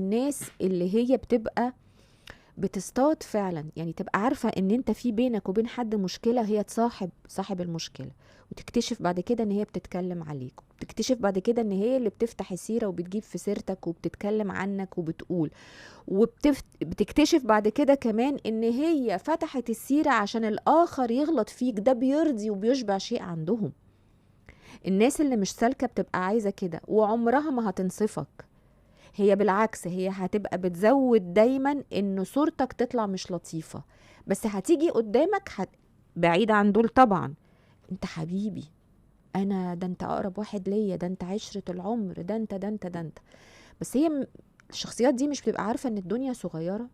الناس اللي هي بتبقى بتصطاد فعلا، يعني تبقى عارفة ان انت في بينك وبين حد مشكلة، هي تصاحب صاحب المشكلة، وتكتشف بعد كده ان هي بتتكلم عليك، وتكتشف بعد كده ان هي اللي بتفتح السيرة وبتجيب في سيرتك وبتتكلم عنك وبتقول، وبتكتشف بعد كده كمان ان هي فتحت السيرة عشان الاخر يغلط فيك. ده بيرضي وبيشبع شيء عندهم. الناس اللي مش سالكة بتبقى عايزة كده، وعمرها ما هتنصفك. هي بالعكس، هي هتبقى بتزود دايما ان صورتك تطلع مش لطيفة، بس هتيجي قدامك بعيد عن دول طبعا. انت حبيبي، انا ده انت اقرب واحد ليا، ده انت عشرة العمر، ده انت. بس هي الشخصيات دي مش بتبقى عارفة ان الدنيا صغيرة.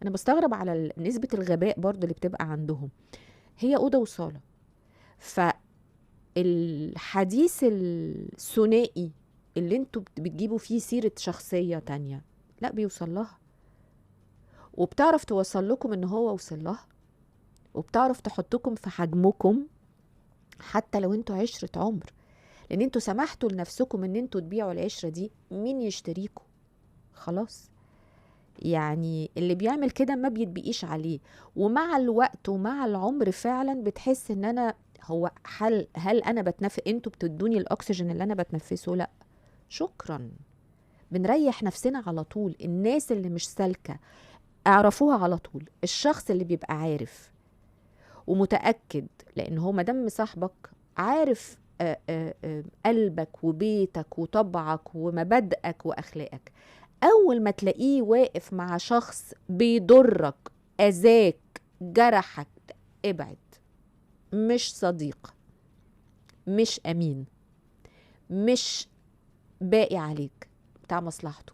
انا بستغرب على نسبة الغباء برضو اللي بتبقى عندهم. هي اوضة وصالة، فالحديث الثنائي اللي انتوا بتجيبوا فيه سيرة شخصية تانية لا بيوصل لها، وبتعرف توصل لكم ان هو وصل لها، وبتعرف تحطكم في حجمكم حتى لو انتوا عشرة عمر، لان انتوا سمحتوا لنفسكم ان انتوا تبيعوا العشرة دي. مين يشتريكم؟ خلاص. يعني اللي بيعمل كده ما بيتبقيش عليه. ومع الوقت ومع العمر فعلا بتحس ان انا هو هل انا بتنفس؟ انتوا بتدوني الاكسجين اللي انا بتنفسه؟ لا، شكرا. بنريح نفسنا على طول. الناس اللي مش سالكة اعرفوها على طول. الشخص اللي بيبقى عارف ومتأكد، لان هو مادام صاحبك عارف قلبك وبيتك وطبعك ومبادئك واخلاقك، اول ما تلاقيه واقف مع شخص بيضرك، اذاك، جرحك، ابعد. مش صديق، مش امين، مش باقي عليك، بتاع مصلحته.